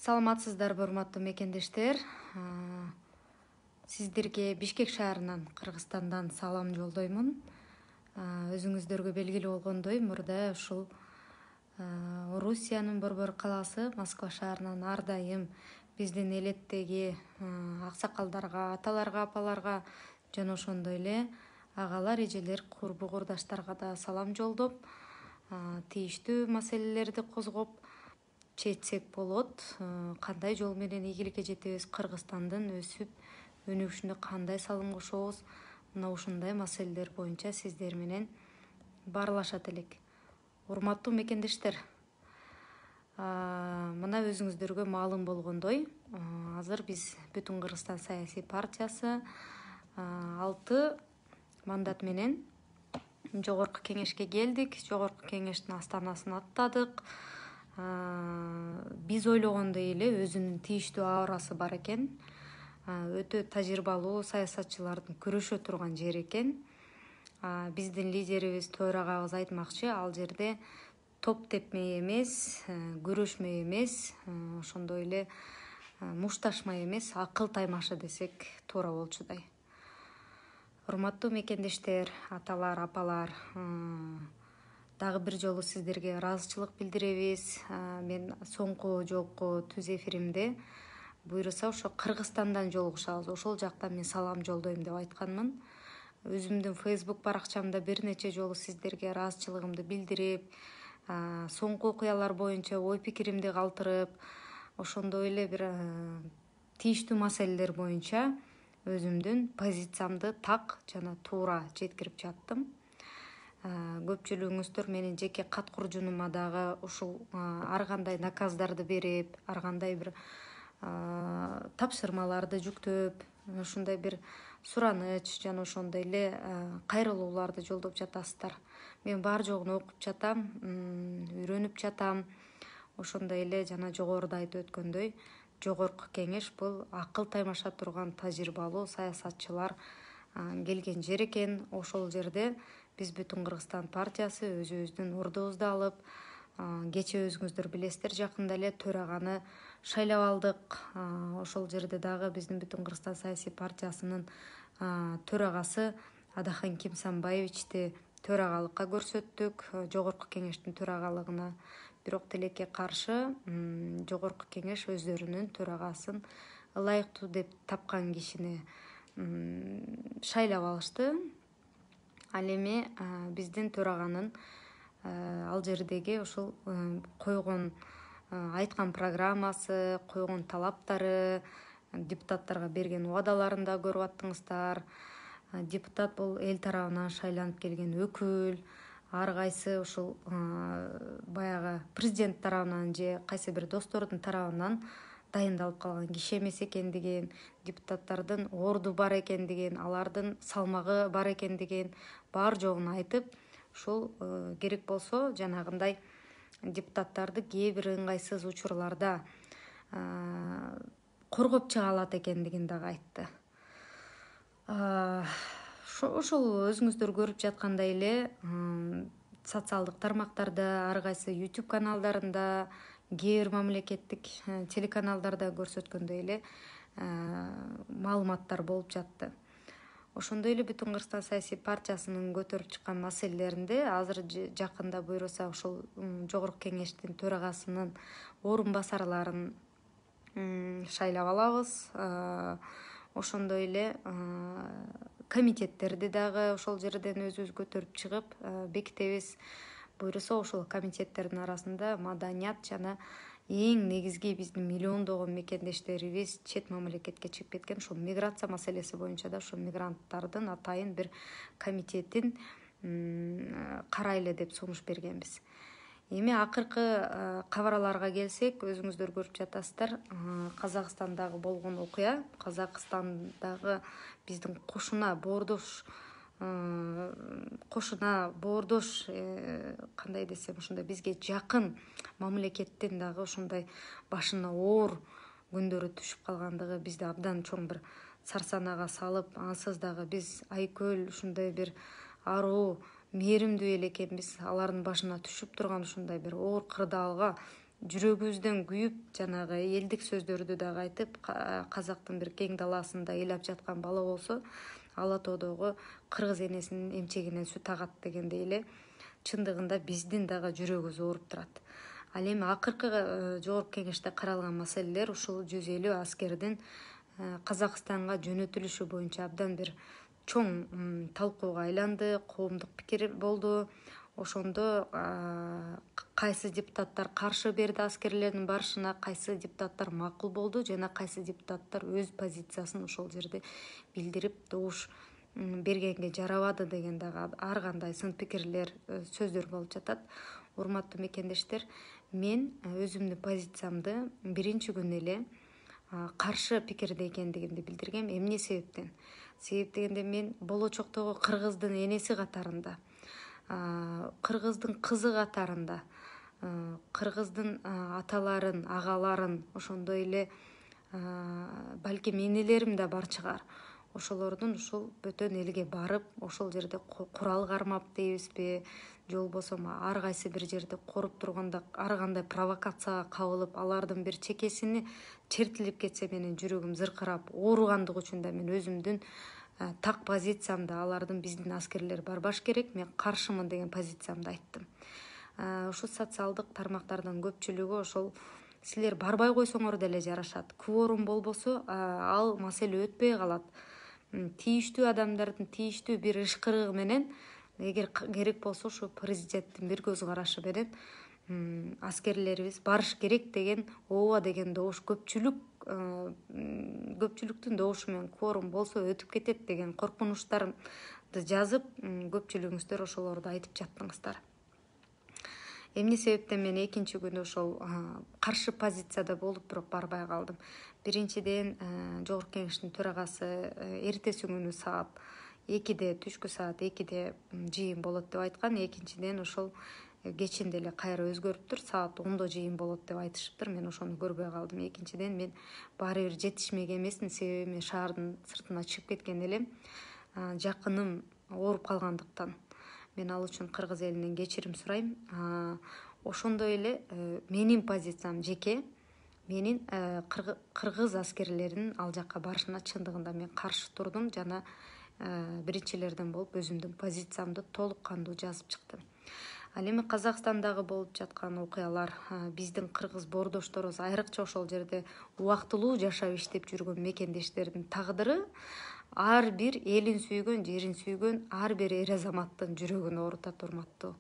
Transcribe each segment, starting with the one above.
Саламатсыздарбы, урматтуу мекендештер. Сиздерге Бишкек шаарынан, Кыргызстандан салам жолдоймун. Өзүңүздөргө белгилүү болгондой, мурда ушул Орусиянын Борбор калаасы Москва шаарынан ар дайым биздин элеттеги аксакалдарга, аталарга, апаларга жана ошондой эле агалар, эжелер, курбу курдаштарга да салам жолдоп, тийиштүү маселелерди козгоп чечсек болот. Кандай жол менен ийгиликке жетебиз, Кыргызстандын өсүп өнүгүшүнө кандай салым кошобуз, мына ушундай маселелер боюнча сиздер менен баарлашат элек. Урматтуу мекендештер, мына өзүңүздөргө маалым болгондой, азыр биз Бүтүн Кыргызстан саясий партиясы 6 мандат менен жогорку кеңешке келдик. Жогорку кеңештин астанасын аттадык. Биз ойлогондой эле өзүнүн тийиштүү аурасы бар экен. Өтө тажрыйбалуу саясатчылардын күрөшө турган жер экен. Биздин лидерибиз, төрагабыз айтмакчы, ал жерде топ тепмей эмес, күрөшмөй эмес, ошондой эле мушташмай эмес, акыл таймашы десек туура болчудай. Урматтуу мекендештер, аталар, апалар, дагы бир жолу сиздерге ыраазычылык билдиребиз. Мен соңку жолку түз эфиримде буйруса ошо Кыргызстандан жолугушабыз, ошол жактан мен салам жолдойм деп айтканмын. Өзүмдүн Facebook баракчамда бир нече жолу сиздерге ыраазычылыгымды билдирип, соңку окуялар боюнча ой пикиримди калтырып, ошондой эле бир тийиштүү маселелер боюнча өзүмдүн позициямды так жана туура жеткирип жаттым. Көпчүлүгүңүздөр менин жеке кат куржунума дагы ушул ар кандай наказдарды берип, ар кандай бир тапшырмаларды жүктөп, ушундай бир сураныч жана ошондой эле кайрылууларды жолдоп жатасыздар. Мен бар жогун окуп жатам, үйрөнүп жатам. Ошондой эле жана жогоруда айтып өткөндөй, жогорку кеңеш бул акыл таймаша турган тажрыйбалуу саясатчылар келген жер экен. Ошол жерде биз Бүтүн Кыргызстан партиясы өзүбүздүн ордубузду алып, кечээ өзүңүздөр билесиздер, жакында эле төраганы шайлап алдык. Ошол жерде дагы биздин Бүтүн Кыргызстан саясий партиясынын төрагасы Адахан Кимсанбаевичти төрагалыкка көрсөттүк, жогорку кеңештин төрагалыгына. Бирок тилекке каршы жогорку кеңеш өздөрүнүн төрагасын ылайыктуу деп тапкан кишини шайлап алышты. Ал эми биздин төраганын ал жердеги ушул койгон айткан программасы, койгон талаптары, депутаттарга берген убадаларын да көрүп аттыңыздар. Депутат бул эл тарабынан шайланып келген өкүл, ар кайсы ушул баягы президент тарабынан же кайсы бир достордун тарабынан дайындалып калган киши эмес экендигин, депутаттардын орду бар экендигин, алардын салмагы бар экендигин бар жогун айтып, ушул керек болсо жанагындай депутаттарды кээ бир ыңгайсыз учурларда коргоп чыга алат экендигин дагы айтты. Ошол өзүңүздөр көрүп жаткандай эле социалдык тармактарда, ар кайсы YouTube каналдарында, кээ бир мамлекеттик телеканалдарда көрсөткөндөй эле маалыматтар болуп жатты. Ошондой эле Бүтүн Кыргызстан саясий партиясынын көтөрүп чыккан маселелеринде азыр жакында буйруса ушул жогорку кеңештин төрагасынын орун басарларын шайлап алабыз. Ошондой эле комитеттерди дагы ошол жерден өзүбүз көтөрүп чыгып бекитебиз. Буйруса ошол комитеттердин арасында маданият жана эң негизги биздин миллиондогон мекендештерибиз чет мамлекетке чыгып кеткен ошол миграция маселеси боюнча да ошол мигранттардын атайын бир комитетин карайлы деп сунуш бергенбиз. Эми акыркы кабарларга келсек, өзүңүздөр көрүп жатасыздар, Казакстандагы болгон окуя, Казакстандагы биздин кошуна боордош, кандай десем, ушундай бизге жакын мамлекеттин дагы ушундай башына оор күндөрү түшүп калгандыгы бизди абдан чоң бир сарсанага салып, ансыз дагы биз айкөл ушундай бир аруу, мээримдүү эл экенбиз. Алардын башына түшүп турган ушундай бир оор кырдаалга жүрөгүбүздөн күйүп жанагы элдик сөздөрдү дагы айтып, казактын бир кең даласында ыйлап жаткан бала болсо ала тоодогу кыргыз энесинин эмчегинен сүт агат дегендей эле чындыгында биздин дагы жүрөгүбүз ооруп турат. Ал эми акыркы жогорку кеңеште каралган маселелер ушул 150 аскердин Казакстанга жөнөтүлүшү боюнча абдан бир чоң талкууга айланды, коомдук пикир болду. Ошондо кайсы депутаттар каршы берди аскерлердин барышына, кайсы депутаттар макул болду жана кайсы депутаттар өз позициясын ошол жерде билдирип добуш бергенге жарабады деген дагы ар кандай сын пикирлер, сөздөр болуп жатат. Урматтуу мекендештер, мен өзүмдүн позициямды биринчи күнү эле каршы пикирде экендигимди билдиргем. Эмне себептен? Себеп дегенде мен болочоктогу кыргыздын энеси катарында, кыргыздын кызы катарында, кыргыздын аталарын, агаларын, ошондой эле балким энелерим да бар чыгар. Ошолордун ушул бөтөн элге барып, ошол жерде курал кармап дейбизби, же болбосо ар кайсы бир жерде коруп турганда ар кандай провокацияга кабылып, алардын бир чекесини чертилип кетсе менин жүрөгүм зыркырап, ооругандыгы үчүн да мен өзүмдүн так позициямда алардын биздин аскерлер барбаш керек, мен каршымын деген позициямды айттым. Ушул социалдык тармактардын көпчүлүгү ошол силер барбай койсоңор деле жарашат. Кворум болбосо ал маселе өтпөй калат. Тийиштүү адамдардын тийиштүү бир ышкырыгы менен, эгер керек болсо ушу президенттин бир көз карашы менен аскерлерибиз барыш керек деген ооба деген добуш көпчүлүктүн добушу менен кворум болсо өтүп кетет деген коркунучтарды жазып, көпчүлүгүңүздөр ошолорду айтып жаттыңыздар. Эмне себептен мен экинчи күнү ошол каршы позицияда болуп бирок барбай калдым. Биринчиден, жогорку кеңештин төрагасы эртеси күнү саат 2-де, түшкү саат 2-де жыйын болот деп айткан. Экинчиден, ошол кечинде эле кайра өзгөрүптүр, саат 10-до жыйын болот деп айтышыптыр. Мен ошону көрбөй калдым. Экинчиден, мен баары бир жетишмек эмесмин, себеби мен шаардын сыртына чыгып кеткен элем. Жакыным ооруп калгандыктан мен ал үчүн кыргыз элинен кечирим сурайм. Ошондой эле менин позициям жеке, менин кыргыз аскерлеринин ал жакка барышына чындыгында мен каршы турдум жана биринчилерден болуп өзүмдүн позициямды толук кандуу жазып чыктым. Ал эми Казакстандагы болуп жаткан окуялар, биздин кыргыз боордошторубуз, айрыкча ошол жерде убактылуу жашап иштеп жүргөн мекендештердин тагдыры ар бир элин сүйгөн, жерин сүйгөн ар бир эр азаматтын жүрөгүн оорутат, урматтуу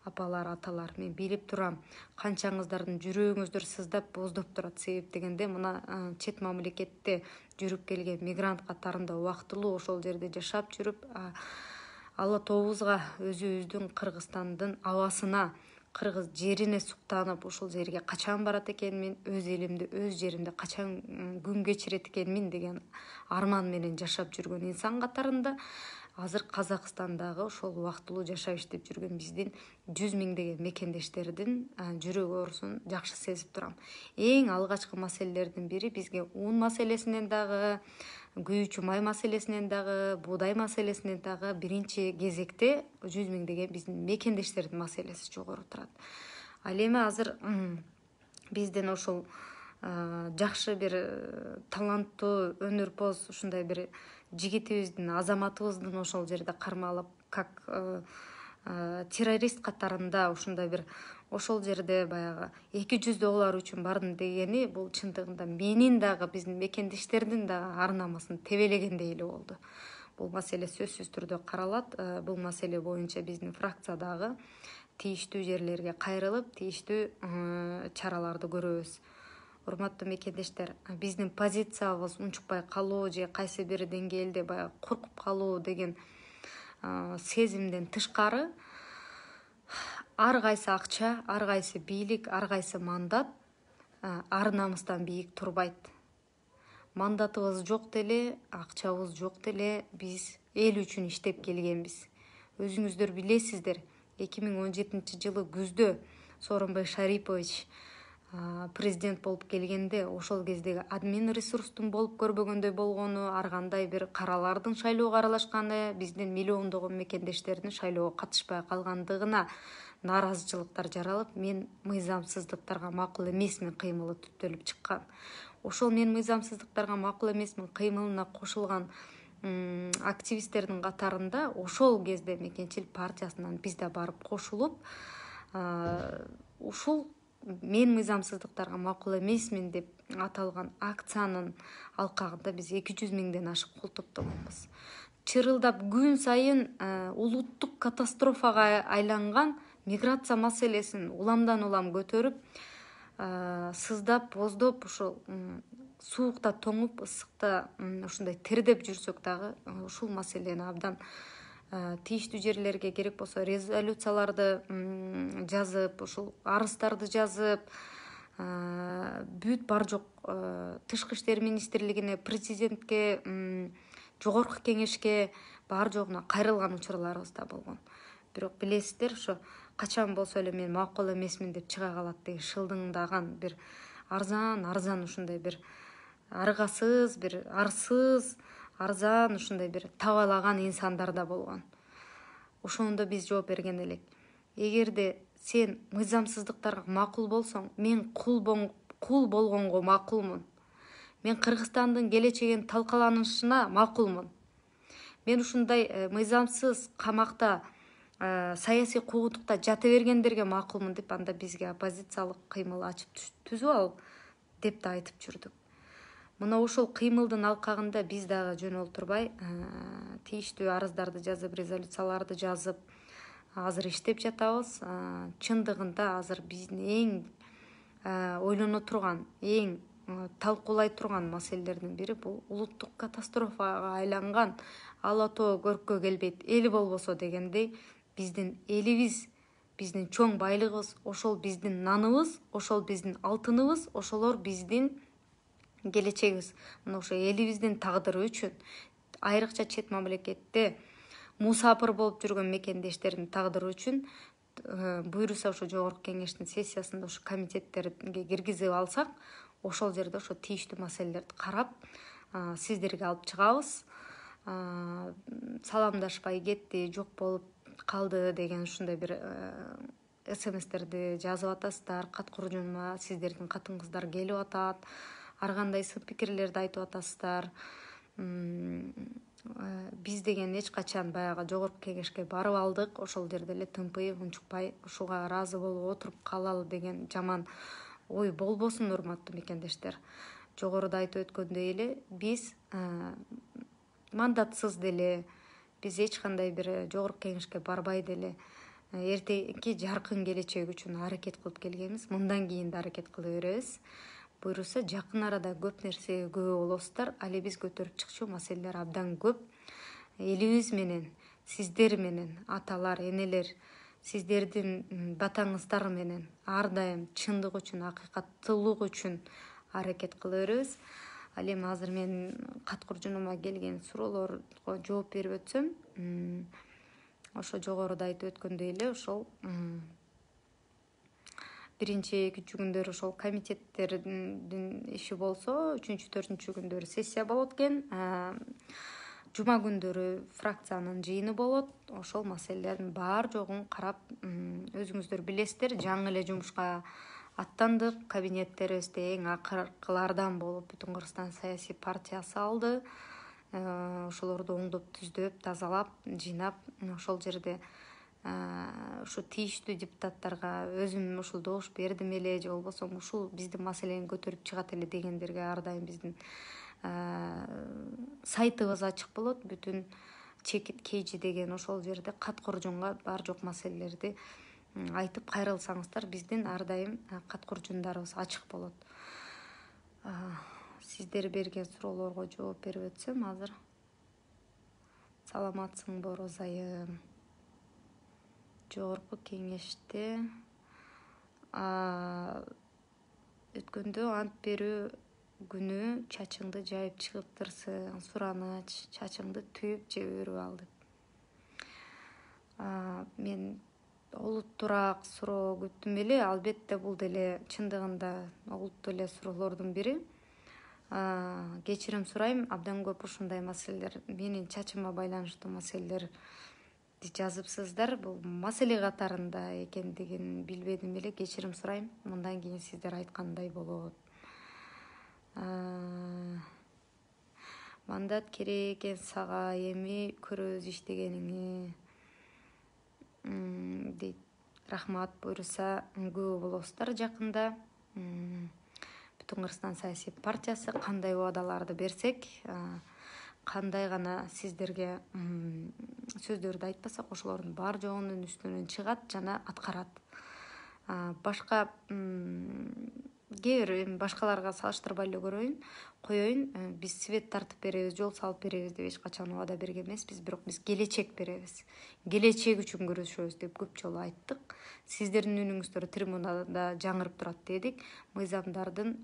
апалар, аталар. Мен билип турам, канчаңыздардын жүрөгүңүздөр сыздап, боздоп турат. Себеп дегенде мына чет мамлекетте жүрүп келген мигрант катарында убактылуу ошол жерде жашап жүрүп, ала тообузга, өзүбүздүн Кыргызстандын абасына, кыргыз жерине суктанып, ошол жерге качан барат экенмин, өз элимди, өз жеримде качан күн кечирет экенмин деген арман менен жашап жүргөн инсан катарында азыр Казакстандагы ошол убактылуу жашап иштеп жүргөн биздин 100 миңдеген мекендештердин жүрөк оорусун жакшы сезип турам. Эң алгачкы маселелердин бири бизге ун маселесинен дагы, күйүүчү май маселесинен дагы, буудай маселесинен дагы биринчи кезекте 100 миңдеген биздин мекендештердин маселеси жогору турат. Ал эми азыр биздин ошол жакшы бир таланттуу, өнөрпоз ушундай бир жигитибиздин, азаматыбыздын ошол жерде кармалып, как террорист катарында ушундай бир ошол жерде баягы $200 үчүн бардым дегени, бул чындыгында менин дагы биздин мекендештердин дагы ар намысын тебелегендей эле болду. Бул маселе сөзсүз түрдө каралат. Бул маселе боюнча биздин фракция дагы тийиштүү жерлерге кайрылып, тийиштүү чараларды көрөбүз. Урматтуу мекендештер, биздин позициябыз унчукпай калуу же кайсы бир деңгээлде баягы коркуп калуу деген сезимден тышкары, ар кайсы акча, ар кайсы бийлик, ар кайсы мандат ар намыстан бийик турбайт. Мандатыбыз жок деле, акчабыз жок деле, биз эл үчүн иштеп келгенбиз. Өзүңүздөр билесиздер, 2017-жылы күздө Сооронбай Шарипович президент болуп келгенде, ошол кездеги админ ресурстун болуп көрбөгөндөй болгону, ар кандай бир каралардын шайлоого аралашканы, биздин миллиондогон мекендештердин шайлоого катышпай калгандыгына нааразычылыктар жаралып, мен мыйзамсыздыктарга макул эмесмин кыймылы түптөлүп чыккан. Ошол мен мыйзамсыздыктарга макул эмесмин кыймылына кошулган активисттердин катарында ошол кезде Мекенчил партиясынан биз да барып кошулуп, ушул мен мыйзамсыздыктарга макул эмесмин деп аталган акциянын алкагында биз 200 миңден ашык кол топтогонбуз. Чырылдап күн сайын улуттук катастрофага айланган миграция маселесин уламдан улам көтөрүп, сыздап, боздоп, ушул суукта тоңуп, ысыкта ушундай тердеп жүрсөк дагы ушул маселени абдан тийиштүү жерлерге керек болсо резолюцияларды жазып, ушул арыздарды жазып, бүт бар жок Тышкы иштер министрлигине, президентке, жогорку кеңешке бар жогуна кайрылган учурларыбыз да болгон. Бирок билесиздер, ошо качан болсо эле мен макул эмесмин деп чыга калат деген шылдыңдаган бир арзан ушундай бир аргасыз, бир арсыз, арзан ушундай бир табалаган инсандар да болгон. Ошондо биз жооп берген элек. Эгерде сен мыйзамсыздыктарга макул болсоң, мен кул болгонго макулмун. Мен Кыргызстандын келечегин талкаланышына макулмун. Мен ушундай мыйзамсыз камакта, саясий куугунтукта жата бергендерге макулмун деп анда бизге оппозициялык кыймыл ачып түзүп ал деп да айтып жүрдүк. Мына ошол кыймылдын алкагында биз дагы жөн олтурбай, тийиштүү арыздарды жазып, резолюцияларды жазып, азыр иштеп жатабыз. Чындыгында азыр биздин эң ойлоно турган, эң талкуулай турган маселелердин бири бул улуттук катастрофага айланган ала тоо көрккө келбейт эл болбосо дегендей биздин элибиз, биздин чоң байлыгыбыз, ошол биздин наныбыз, ошол биздин алтыныбыз, ошолор биздин келечегибиз. Мына ошо элибиздин тагдыры үчүн, айрыкча чет мамлекетте мусапыр болуп жүргөн мекендештердин тагдыры үчүн буйруса ошо жогорку кеңештин сессиясында ошо комитеттерге киргизип алсак, ошол жерде ошо тийиштүү маселелерди карап, сиздерге алып чыгабыз. Саламдашпай кетти, жок болуп калды деген ушундай бир СМСтерди жазып атасыздар. Каткуржунма сиздердин катыңыздар келип атат. Ар кандай сын пикирлерди айтып атасыздар. Биз деген эч качан баягы жогорку кеңешке барып алдык. Ошол жерде эле тымпайып, унчукпай, ушуга ыраазы болуп отуруп калалы деген жаман ой болбосун, урматтуу мекендештер. Жогоруда айтып өткөндөй эле биз мандатсыз деле, биз эч кандай бир жогорку кеңешке барбай деле эртеңки жаркын келечек үчүн аракет кылып келгенбиз. Мындан кийин да аракет кыла беребиз. Буйруса жакын арада көп нерсеге күбө болосуздар. Али биз көтөрүп чыкчу маселелер абдан көп. Элибиз менен, сиздер менен, аталар, энелер, сиздердин батаңыздар менен ар дайым чындык үчүн, акыйкаттуулук үчүн аракет кыла беребиз. Ал эми азыр мен каткуржунума келген суроолорго жооп берип өтсөм, ошо жогоруда айтып өткөндөй эле ошол биринчи, экинчи күндөрү ошол комитеттердин иши болсо, үчүнчү, төртүнчү күндөрү сессия болот экен. Жума күндөрү фракциянын жыйыны болот. Ошол маселелердин баар жогун карап, өзүңүздөр билесиздер, жаңы эле жумушка аттандык. Кабинеттерибизде эң акыркылардан болуп Бүтүн Кыргызстан саясий партиясы алды. Ошолорду оңдоп, түздөп, тазалап, жыйнап, ошол жерде ушу тийиштүү депутаттарга өзүм ушул добуш бердим эле, же болбосо ушул биздин маселени көтөрүп чыгат эле дегендерге ар дайым биздин сайтыбыз ачык болот. Бүтүн KG деген ошол жерде Каткуржунга бар жок маселелерди айтып кайрылсаңыздар, биздин ар дайым каткуржундарыбыз ачык болот. Сиздер берген суроолорго жооп берип өтсөм азыр. Саламатсыңбы Розайым? Жогорку кеңеште өткөндө ант берүү күнү чачыңды жайып чыгыптырсың, сураныч, чачыңды түйүп же өрүп ал деп. Мен олуттуураак суроо күттүм эле. Албетте бул деле чындыгында олуттуу эле суроолордун бири. Кечирим сурайм, абдан көп ушундай маселелер, менин чачыма байланыштуу маселелер жазыпсыздар. Бул маселе катарында экендигин билбедим эле, кечирим сурайм. Мындан кийин сиздер айткандай болот. Мандат керек экен сага, эми көрөбүз иштегениңи дейт. Рахмат, буюрса күбө болосуздар жакында. Бүтүн Кыргызстан саясий партиясы кандай убадаларды берсек, кандай гана сиздерге сөздөрдү айтпасак, ошолордун бар жоонун үстүнөн чыгат жана аткарат. Башка кээ бир башкаларга салыштырбай эле коеюн. Биз свет тартып беребиз, жол салып беребиз деп эч качан убада берген эмеспиз, бирок биз келечек беребиз. Келечек үчүн күрөшөбүз деп көп жолу айттык. Сиздердин үнүңүздөр трибунада жаңырып турат дедик. Мыйзамдардын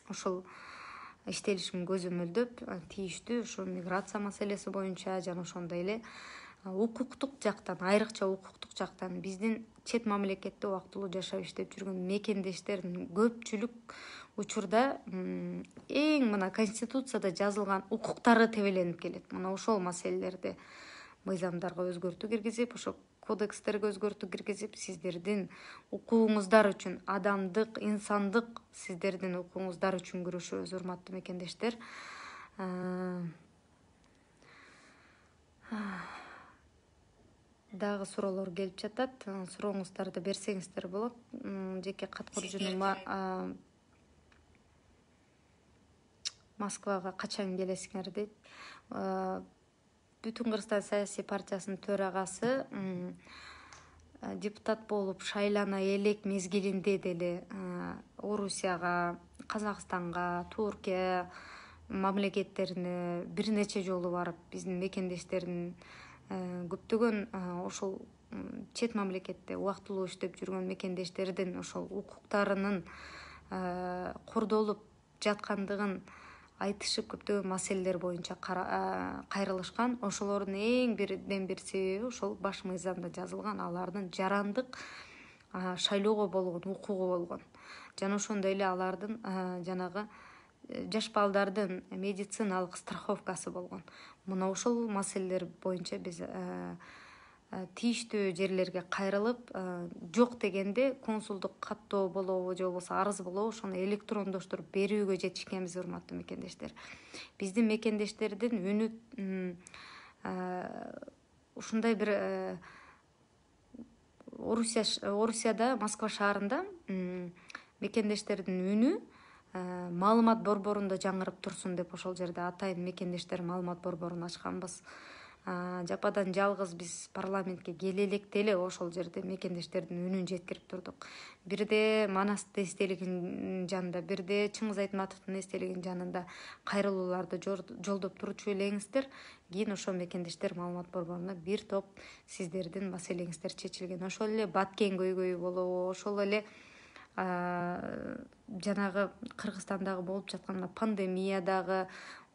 ошол иштелишин көзөмөлдөп, тийиштүү ошо миграция маселеси боюнча жана ошондой эле укуктук жактан, айрыкча укуктук жактан биздин чет мамлекетте убактылуу жашап иштеп жүргөн мекендештердин көпчүлүк учурда эң мына Конституцияда жазылган укуктары тебеленип келет. Мына ошол маселелерди мыйзамдарга өзгөртүү киргизип, ошо кодекстерге өзгөртүү киргизип, сиздердин укугуңуздар үчүн, адамдык, инсандык сиздердин укугуңуздар үчүн күрөшөбүз, урматтуу мекендештер. Дагы суроолор келип жатат. Сурооңуздарды берсеңиздер болот. Жеке кат куржунума Москвага качан келесиңер дейт. Бүтүн Кыргызстан саясий партиясынын төрагасы депутат болуп шайлана элек мезгилинде деле Орусияга, Казакстанга, Туркия мамлекеттерине бир нече жолу барып, биздин мекендештердин көптөгөн ошол чет мамлекетте убактылуу иштеп жүргөн мекендештердин ошол укуктарынын кордолуп жаткандыгын айтышып, көптөгөн маселелер боюнча кайрылышкан. Ошолордун эң бирден бир себеби ошол баш мыйзамда жазылган алардын жарандык шайлоого болгон укугу болгон. Жана ошондой эле алардын жанагы жаш балдардын медициналык страховкасы болгон. Мына ошол маселелер боюнча биз тийиштүү жерлерге кайрылып, жок дегенде консулдук каттоо болобу же болбосо арыз болобу, ошону электрондоштуруп берүүгө жетишкенбиз, урматтуу мекендештер. Биздин мекендештердин үнү ушундай бир Орусияда, Москва шаарында мекендештердин үнү маалымат борборунда жаңырып турсун деп ошол жерде атайын мекендештер маалымат борборун ачканбыз. Жападан жалгыз биз парламентке келе электе эле ошол жерде мекендештердин үнүн жеткирип турдук. Бирде Манастын эстелигинин жанында, бирде Чыңгыз Айтматовдун эстелигинин жанында кайрылууларды жолдоп турчу элеңиздер. Кийин ошол мекендештер маалымат борборуна бир топ сиздердин маселеңиздер чечилген. Ошол эле Баткен көйгөйү болобу, ошол эле жанагы Кыргызстандагы болуп жаткан пандемиядагы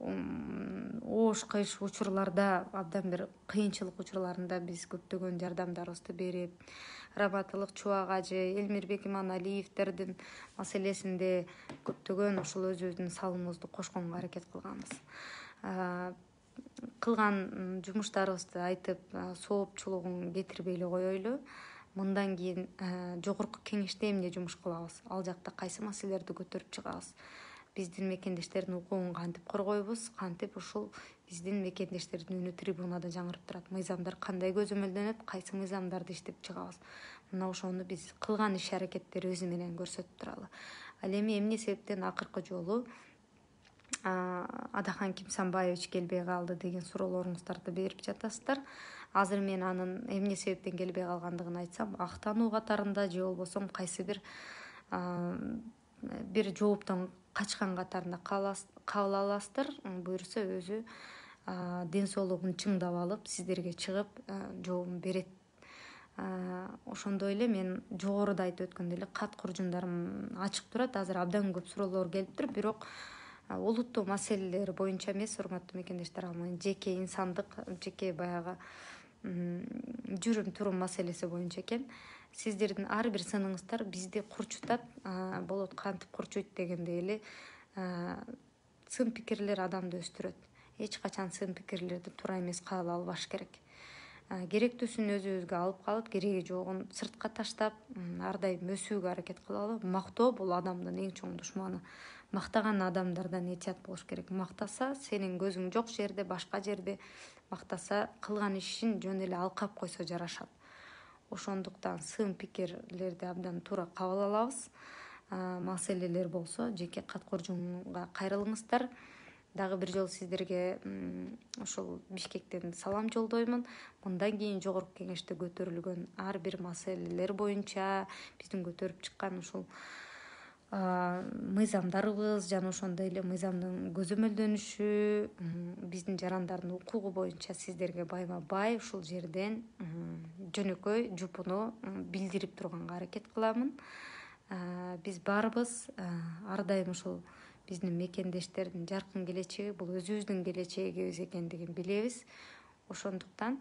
оош кыйш учурларда, абдан бир кыйынчылык учурларында биз көптөгөн жардамдарыбызды берип, Раматылык Чубак ажы, Элмирбек Иманалиевдердин маселесинде көптөгөн ошол өзүбүздүн салымыбызды кошконго аракет кылганбыз. Кылган жумуштарыбызды айтып, соопчулугун кетирбей эле коелу. Мындан кийин жогорку кеңеште эмне жумуш кылабыз? Ал жакта кайсы маселелерди көтөрүп чыгабыз? Биздин мекендештердин укугун кантип коргойбуз? Кантип ушул биздин мекендештердин үнү трибунада жаңырып турат? Мыйзамдар кандай көзөмөлдөнөт? Кайсы мыйзамдарды иштеп чыгабыз? Мына ошону биз кылган иш-аракеттерибиз менен көрсөтүп туралы. Ал эми эмне себептен акыркы жолу Адахан Кимсанбаевич келбей калды деген суроолоруңуздарды берип жатасыздар. Азыр мен анын эмне себептен келбей калгандыгын айтсам, актануу катарында же болбосо кайсы бир жооптон качкан катарында кабыл аласыздар. Буюрса өзү ден соолугун чыңдап алып, сиздерге чыгып жообун берет. Ошондой эле мен жогоруда айтып өткөндөй эле кат куржундарым ачык турат. Азыр абдан көп суроолор келиптир, бирок олуттуу маселелер боюнча эмес, урматтуу мекендештер, ал жеке инсандык, жеке баягы жүрүм турум маселеси боюнча экен. Сиздердин ар бир сыныңыздар бизди курчутат, болот кантип курчуйт дегендей эле сын пикирлер адамды өстүрөт. Эч качан сын пикирлерди туура эмес кабыл албаш керек. керектүүсүн өзүбүзгө алып калып, кереги жогун сыртка таштап, ар дайым өсүүгө аракет кылалы. Мактоо бул адамдын эң чоң душманы. Мактаган адамдардан этият болуш керек. Мактаса, сенин көзүң жок жерде, башка жерде мактаса, кылган ишин жөн эле алкап койсо жарашат. Ошондуктан сын пикирлерди абдан туура кабыл алабыз. Маселелер болсо жеке кат коржоңго кайрылыңыздар. Дагы бир жолу сиздерге ошол Бишкектен салам жолдоймун. Мындан кийин жогорку кеңеште көтөрүлгөн ар бир маселелер боюнча биздин көтөрүп чыккан ушул мыйзамдарыбыз жана ошондой эле мыйзамдын көзөмөлдөнүшү, биздин жарандардын укугу боюнча сиздерге байма бай ушул жерден жөнөкөй жупуну билдирип турганга аракет кыламын. Биз баарыбыз ар дайым ушул биздин мекендештердин жаркын келечеги бул өзүбүздүн келечегибиз экендигин билебиз. Ошондуктан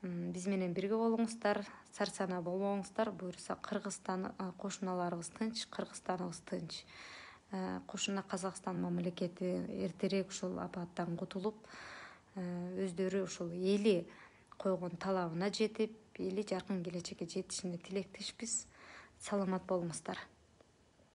биз менен бирге болуңуздар, сарсанаа болбоңуздар. Буюрса Кыргызстан кошуналарыбыз тынч, Кыргызстаныбыз тынч. Кошуна Казакстан мамлекети эртерээк ушул апаттан кутулуп, өздөрү ушул эли койгон талабына жетип, эли жаркын келечекке жетишине тилектешпиз. Саламат болуңуздар.